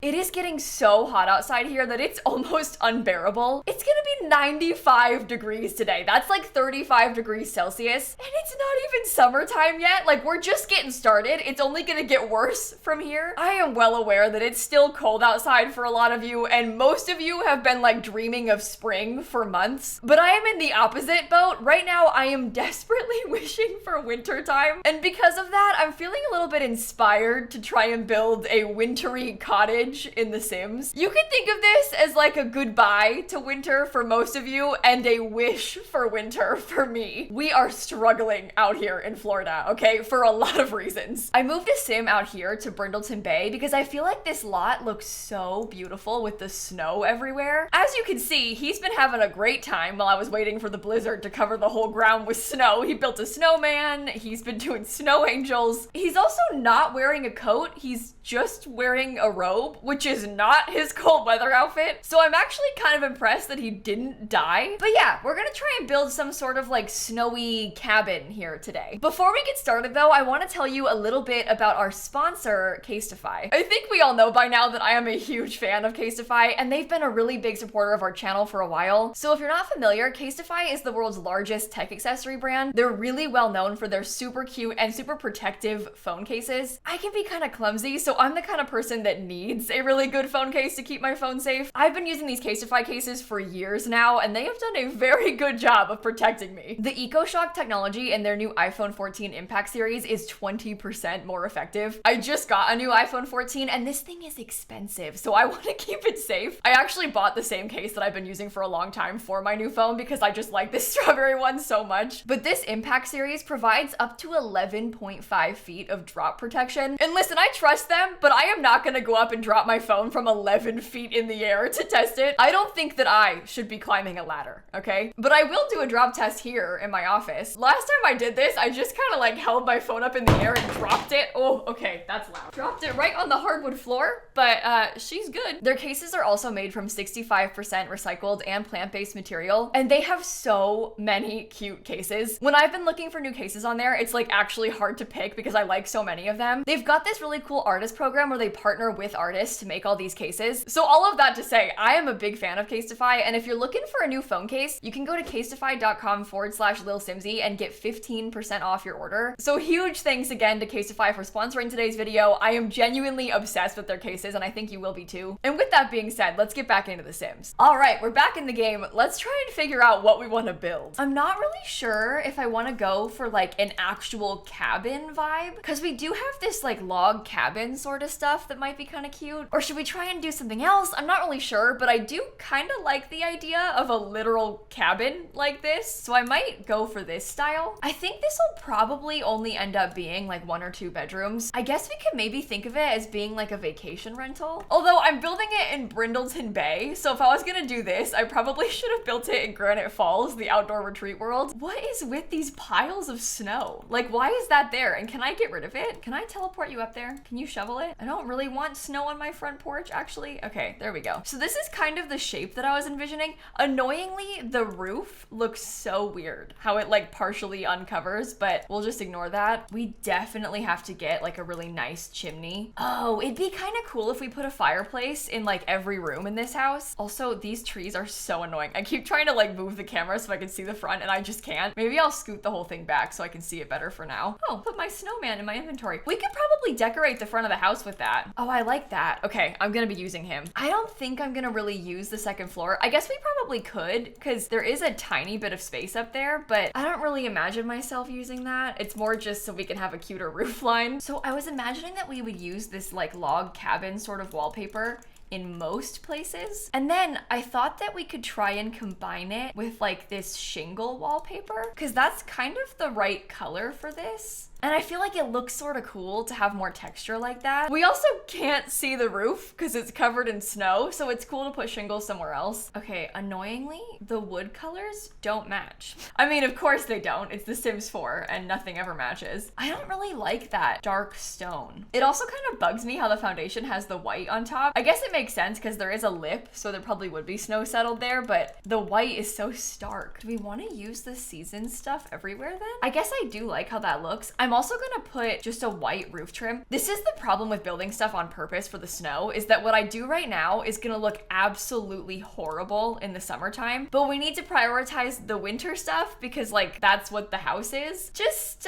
It is getting so hot outside here that it's almost unbearable. It's gonna be 95 degrees today. That's like 35 degrees Celsius, and it's not even summertime yet. Like, we're just getting started. It's only gonna get worse from here. I am well aware that it's still cold outside for a lot of you, and most of you have been like dreaming of spring for months, but I am in the opposite boat. Right now, I am desperately wishing for winter time, and because of that, I'm feeling a little bit inspired to try and build a wintry cottage in The Sims. You can think of this as like a goodbye to winter for most of you and a wish for winter for me. We are struggling out here in Florida, okay, for a lot of reasons. I moved a sim out here to Brindleton Bay because I feel like this lot looks so beautiful with the snow everywhere. As you can see, he's been having a great time while I was waiting for the blizzard to cover the whole ground with snow. He built a snowman, he's been doing snow angels. He's also not wearing a coat, he's just wearing a robe, which is not his cold weather outfit. So I'm actually kind of impressed that he didn't die. But yeah, we're gonna try and build some sort of like snowy cabin here today. Before we get started though, I want to tell you a little bit about our sponsor, Casetify. I think we all know by now that I am a huge fan of Casetify, and they've been a really big supporter of our channel for a while. So if you're not familiar, Casetify is the world's largest tech accessory brand. They're really well known for their super cute and super protective phone cases. I can be kind of clumsy, so I'm the kind of person that needs a really good phone case to keep my phone safe. I've been using these Casetify cases for years now, and they have done a very good job of protecting me. The EcoShock technology in their new iPhone 14 Impact series is 20% more effective. I just got a new iPhone 14, and this thing is expensive, so I want to keep it safe. I actually bought the same case that I've been using for a long time for my new phone because I just like this strawberry one so much. But this Impact series provides up to 11.5 feet of drop protection. And listen, I trust them, but I am not gonna go up and drop my phone from 11 feet in the air to test it. I don't think that I should be climbing a ladder, okay? But I will do a drop test here in my office. Last time I did this, I just kind of like held my phone up in the air and dropped it. Oh, okay, that's loud. Dropped it right on the hardwood floor, but she's good. Their cases are also made from 65% recycled and plant-based material, and they have so many cute cases. When I've been looking for new cases on there, it's like actually hard to pick because I like so many of them. They've got this really cool artist program where they partner with artists to make all these cases. So all of that to say, I am a big fan of Casetify, and if you're looking for a new phone case, you can go to casetify.com/lilsimsie and get 15% off your order. So huge thanks again to Casetify for sponsoring today's video. I am genuinely obsessed with their cases, and I think you will be too. And with that being said, let's get back into The Sims. All right, we're back in the game. Let's try and figure out what we want to build. I'm not really sure if I want to go for like an actual cabin vibe, because we do have this like log cabin sort of stuff that might be kind of cute. Or should we try and do something else? I'm not really sure, but I do kind of like the idea of a literal cabin like this. So I might go for this style. I think this will probably only end up being like 1 or 2 bedrooms. I guess we could maybe think of it as being like a vacation rental. Although I'm building it in Brindleton Bay, so if I was gonna do this, I probably should have built it in Granite Falls, the outdoor retreat world. What is with these piles of snow? Like, why is that there? And can I get rid of it? Can I teleport you up there? Can you shovel it? I don't really want snow on my front porch, actually. Okay, there we go. So this is kind of the shape that I was envisioning. Annoyingly, the roof looks so weird, how it like partially uncovers, but we'll just ignore that. We definitely have to get like a really nice chimney. Oh, it'd be kind of cool if we put a fireplace in like every room in this house. Also, these trees are so annoying. I keep trying to like move the camera so I can see the front, and I just can't. Maybe I'll scoot the whole thing back so I can see it better for now. Oh, put my snowman in my inventory. We could probably decorate the front of the house with that. Oh, I like that. Okay, I'm gonna be using him. I don't think I'm gonna really use the second floor. I guess we probably could, because there is a tiny bit of space up there, but I don't really imagine myself using that. It's more just so we can have a cuter roof line. So I was imagining that we would use this like log cabin sort of wallpaper in most places. And then I thought that we could try and combine it with like this shingle wallpaper, because that's kind of the right color for this. And I feel like it looks sort of cool to have more texture like that. We also can't see the roof because it's covered in snow, so it's cool to put shingles somewhere else. Okay, annoyingly, the wood colors don't match. I mean, of course they don't. It's The Sims 4 and nothing ever matches. I don't really like that dark stone. It also kind of bugs me how the foundation has the white on top. I guess it makes sense because there is a lip, so there probably would be snow settled there, but the white is so stark. Do we want to use the season stuff everywhere then? I guess I do like how that looks. I'm I'm also gonna put just a white roof trim. This is the problem with building stuff on purpose for the snow, is that what I do right now is gonna look absolutely horrible in the summertime, but we need to prioritize the winter stuff because like that's what the house is. Just,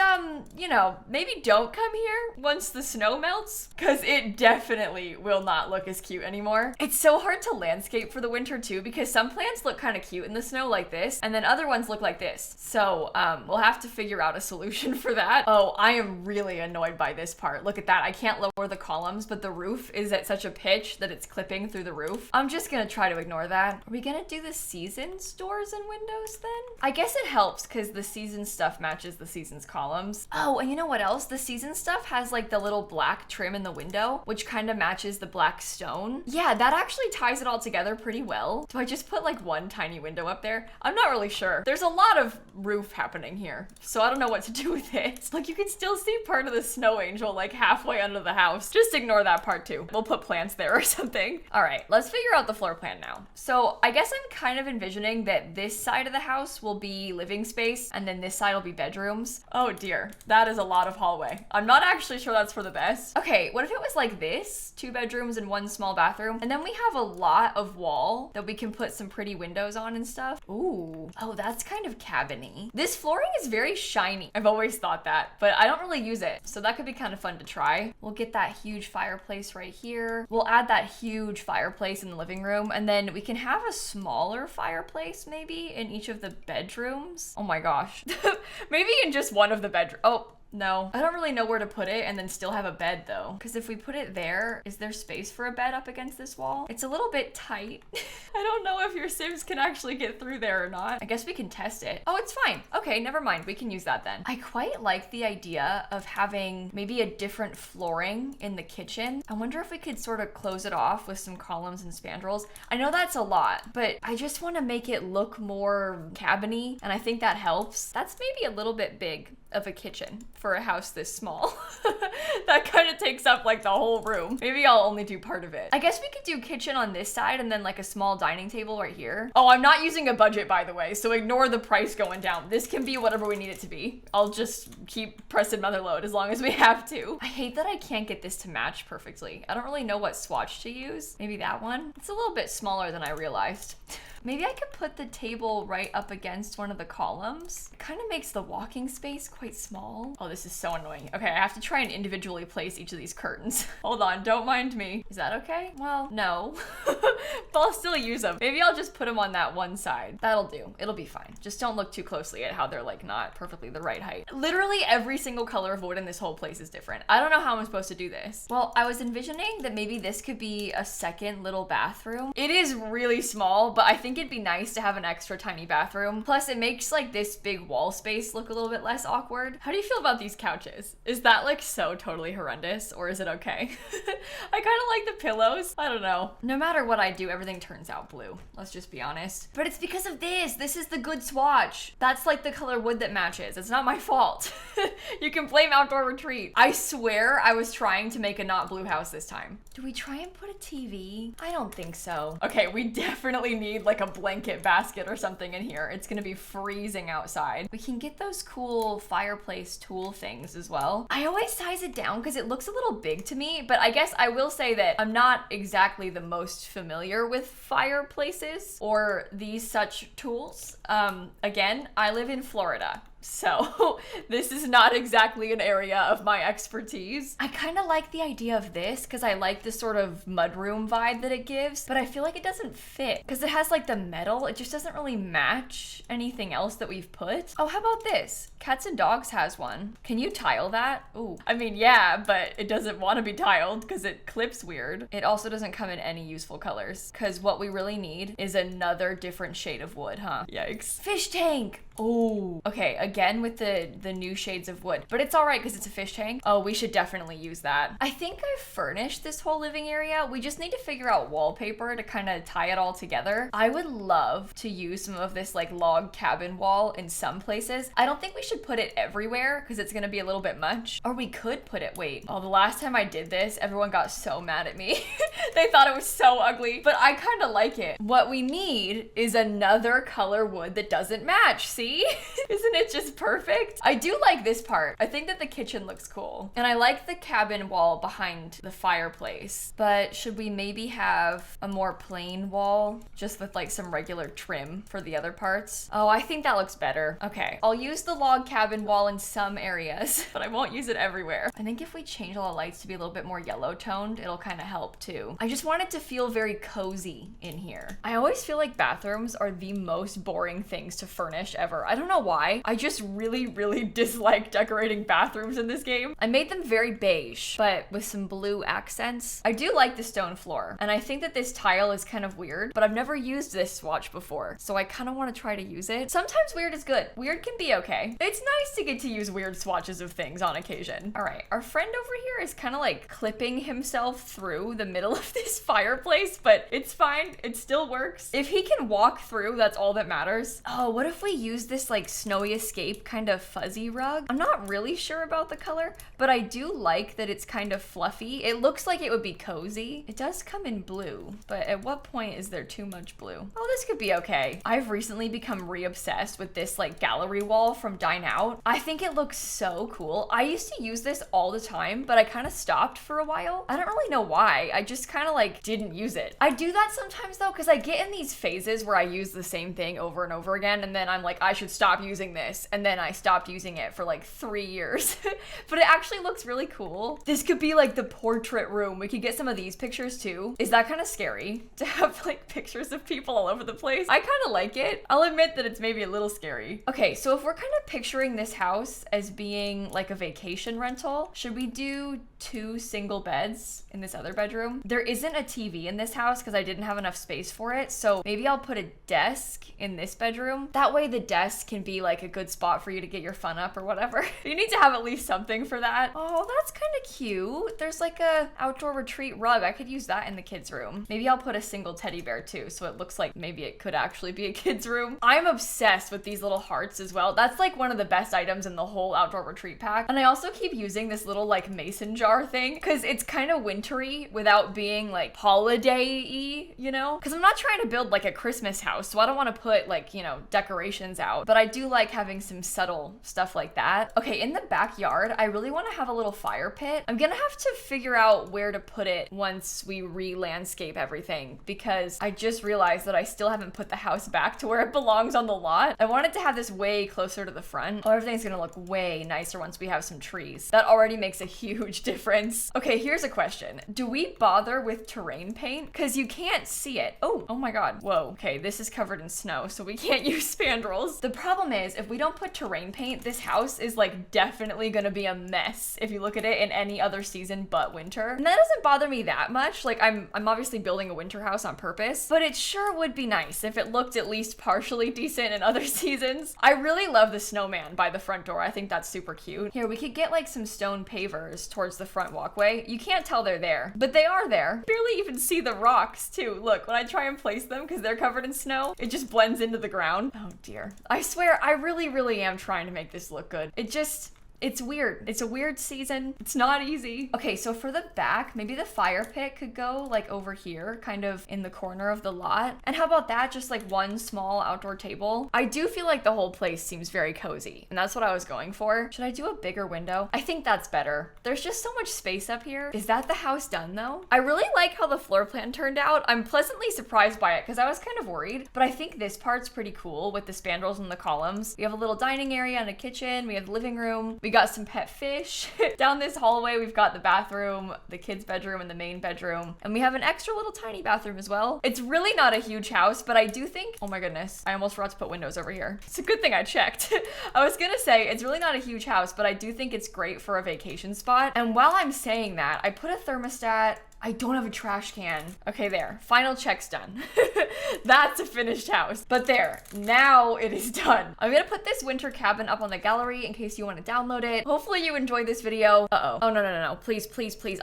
you know, maybe don't come here once the snow melts, because it definitely will not look as cute anymore. It's so hard to landscape for the winter too, because some plants look kind of cute in the snow like this, and then other ones look like this. So we'll have to figure out a solution for that. Oh, I am really annoyed by this part. Look at that. I can't lower the columns, but the roof is at such a pitch that it's clipping through the roof. I'm just gonna try to ignore that. Are we gonna do the seasons doors and windows then? I guess it helps because the season stuff matches the seasons columns. Oh, and you know what else? The season stuff has like the little black trim in the window, which kind of matches the black stone. Yeah, that actually ties it all together pretty well. Do I just put like one tiny window up there? I'm not really sure. There's a lot of roof happening here, so I don't know what to do with it. Like you can still see part of the snow angel like halfway under the house. Just ignore that part too. We'll put plants there or something. All right, let's figure out the floor plan now. So I guess I'm kind of envisioning that this side of the house will be living space and then this side will be bedrooms. Oh dear, that is a lot of hallway. I'm not actually sure that's for the best. Okay, what if it was like this? 2 bedrooms and 1 small bathroom. And then we have a lot of wall that we can put some pretty windows on and stuff. Ooh, oh, that's kind of cabin-y. This flooring is very shiny. I've always thought that, but I don't really use it. So that could be kind of fun to try. We'll get that huge fireplace right here. We'll add that huge fireplace in the living room. And then we can have a smaller fireplace maybe in each of the bedrooms. Oh my gosh. Maybe in just one of the bedrooms. Oh, no, I don't really know where to put it and then still have a bed though. Because if we put it there, is there space for a bed up against this wall? It's a little bit tight. I don't know if your Sims can actually get through there or not. I guess we can test it. Oh, it's fine. Okay, never mind. We can use that then. I quite like the idea of having maybe a different flooring in the kitchen. I wonder if we could sort of close it off with some columns and spandrels. I know that's a lot, but I just want to make it look more cabin-y, and I think that helps. That's maybe a little bit big of a kitchen for a house this small. That kind of takes up like the whole room. Maybe I'll only do part of it. I guess we could do kitchen on this side and then like a small dining table right here. Oh, I'm not using a budget by the way, so ignore the price going down. This can be whatever we need it to be. I'll just keep pressing mother load as long as we have to. I hate that I can't get this to match perfectly. I don't really know what swatch to use. Maybe that one? It's a little bit smaller than I realized. Maybe I could put the table right up against one of the columns. It kind of makes the walking space quite small. Oh, this is so annoying. Okay, I have to try and individually place each of these curtains. Hold on, don't mind me. Is that okay? Well, no. But I'll still use them. Maybe I'll just put them on that one side. That'll do. It'll be fine. Just don't look too closely at how they're like not perfectly the right height. Literally every single color of wood in this whole place is different. I don't know how I'm supposed to do this. Well, I was envisioning that maybe this could be a second little bathroom. It is really small, but I think it'd be nice to have an extra tiny bathroom. Plus it makes like this big wall space look a little bit less awkward. How do you feel about these couches? Is that like so totally horrendous or is it okay? I kind of like the pillows. I don't know. No matter what I do, everything turns out blue. Let's just be honest. But it's because of this. This is the good swatch. That's like the color wood that matches. It's not my fault. You can blame Outdoor Retreat. I swear I was trying to make a not blue house this time. Do we try and put a TV? I don't think so. Okay, we definitely need like a blanket basket or something in here. It's gonna be freezing outside. We can get those cool fireplace tool things as well. I always size it down because it looks a little big to me, but I guess I will say that I'm not exactly the most familiar with fireplaces or these such tools. Again, I live in Florida. So this is not exactly an area of my expertise. I kind of like the idea of this because I like the sort of mudroom vibe that it gives, but I feel like it doesn't fit because it has like the metal. It just doesn't really match anything else that we've put. Oh, how about this? Cats and Dogs has one. Can you tile that? Ooh, I mean, yeah, but it doesn't want to be tiled because it clips weird. It also doesn't come in any useful colors because what we really need is another different shade of wood, huh? Yikes. Fish tank. Oh, okay, again with the new shades of wood, but it's all right because it's a fish tank. Oh, we should definitely use that. I think I've furnished this whole living area. We just need to figure out wallpaper to kind of tie it all together. I would love to use some of this like log cabin wall in some places. I don't think we should put it everywhere because it's gonna be a little bit much. Or we could put it, wait. Oh, the last time I did this, everyone got so mad at me. They thought it was so ugly, but I kind of like it. What we need is another color wood that doesn't match, see? Isn't it just just perfect. I do like this part. I think that the kitchen looks cool. And I like the cabin wall behind the fireplace. But should we maybe have a more plain wall just with like some regular trim for the other parts? Oh, I think that looks better. Okay, I'll use the log cabin wall in some areas, but I won't use it everywhere. I think if we change all the lights to be a little bit more yellow toned, it'll kind of help too. I just want it to feel very cozy in here. I always feel like bathrooms are the most boring things to furnish ever. I don't know why. I just really dislike decorating bathrooms in this game. I made them very beige, but with some blue accents. I do like the stone floor, and I think that this tile is kind of weird, but I've never used this swatch before, so I kind of want to try to use it. Sometimes weird is good. Weird can be okay. It's nice to get to use weird swatches of things on occasion. All right, our friend over here is kind of like clipping himself through the middle of this fireplace, but it's fine. It still works. If he can walk through, that's all that matters. Oh, what if we use this like snowy escape kind of fuzzy rug? I'm not really sure about the color, but I do like that it's kind of fluffy. It looks like it would be cozy. It does come in blue, but at what point is there too much blue? Oh, this could be okay. I've recently become re-obsessed with this like gallery wall from Dine Out. I think it looks so cool. I used to use this all the time, but I kind of stopped for a while. I don't really know why. I just kind of like didn't use it. I do that sometimes though, because I get in these phases where I use the same thing over and over again, and then I'm like, I should stop using this, and then I stopped using it for like 3 years. But it actually looks really cool. This could be like the portrait room. We could get some of these pictures too. Is that kind of scary to have like pictures of people all over the place? I kind of like it. I'll admit that it's maybe a little scary. Okay, so if we're kind of picturing this house as being like a vacation rental, should we do 2 single beds in this other bedroom? There isn't a TV in this house because I didn't have enough space for it, so maybe I'll put a desk in this bedroom. That way the desk can be like a good spot for you to get your fun up or whatever. You need to have at least something for that. Oh, that's kind of cute. There's like a outdoor retreat rug. I could use that in the kids' room. Maybe I'll put a single teddy bear too, so it looks like maybe it could actually be a kid's room. I'm obsessed with these little hearts as well. That's like one of the best items in the whole outdoor retreat pack. And I also keep using this little like mason jar thing because it's kind of wintry without being like holiday-y, you know? Because I'm not trying to build like a Christmas house, so I don't want to put like, you know, decorations out, but I do like having some subtle stuff like that. Okay, in the backyard, I really want to have a little fire pit. I'm gonna have to figure out where to put it once we re-landscape everything, because I just realized that I still haven't put the house back to where it belongs on the lot. I wanted to have this way closer to the front. Oh, everything's gonna look way nicer once we have some trees. That already makes a huge difference. Okay, here's a question. Do we bother with terrain paint? Because you can't see it. Oh my god. Whoa. Okay, this is covered in snow, so we can't use spandrels. The problem is, if we don't put terrain paint, this house is like definitely gonna be a mess if you look at it in any other season but winter. And that doesn't bother me that much. Like I'm obviously building a winter house on purpose, but it sure would be nice if it looked at least partially decent in other seasons. I really love the snowman by the front door. I think that's super cute. Here, we could get like some stone pavers towards the front walkway. You can't tell they're there, but they are there. Barely even see the rocks too. Look, when I try and place them because they're covered in snow, it just blends into the ground. Oh dear. I swear, I really am trying to make this look good. It's weird. It's a weird season. It's not easy. Okay, so for the back, maybe the fire pit could go like over here, kind of in the corner of the lot. And how about that? Just like one small outdoor table. I do feel like the whole place seems very cozy, and that's what I was going for. Should I do a bigger window? I think that's better. There's just so much space up here. Is that the house done though? I really like how the floor plan turned out. I'm pleasantly surprised by it because I was kind of worried, but I think this part's pretty cool with the spandrels and the columns. We have a little dining area and a kitchen. We have the living room. We got some pet fish. Down this hallway, we've got the bathroom, the kids' bedroom, and the main bedroom. And we have an extra little tiny bathroom as well. It's really not a huge house, but I do think, oh my goodness, I almost forgot to put windows over here. It's a good thing I checked. I was gonna say, it's really not a huge house, but I do think it's great for a vacation spot. And while I'm saying that, I put a thermostat. I don't have a trash can. Okay, there. Final check's done. That's a finished house. But there, now it is done. I'm gonna put this winter cabin up on the gallery in case you want to download it. Hopefully you enjoyed this video. Uh-oh. Oh, no. Please.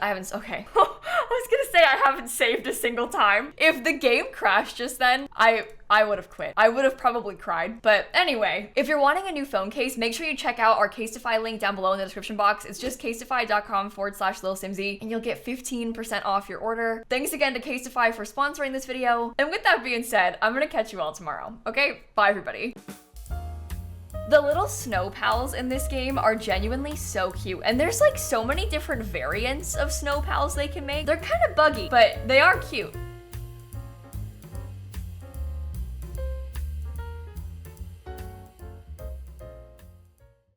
I haven't, okay. I was gonna say I haven't saved a single time. If the game crashed just then, I would have quit. I would have probably cried. But anyway, if you're wanting a new phone case, make sure you check out our Casetify link down below in the description box. It's just casetify.com/lilsimsie, and you'll get 15% off your order. Thanks again to Casetify for sponsoring this video. And with that being said, I'm gonna catch you all tomorrow. Okay? Bye, everybody. The little snow pals in this game are genuinely so cute, and there's like so many different variants of snow pals they can make. They're kind of buggy, but they are cute.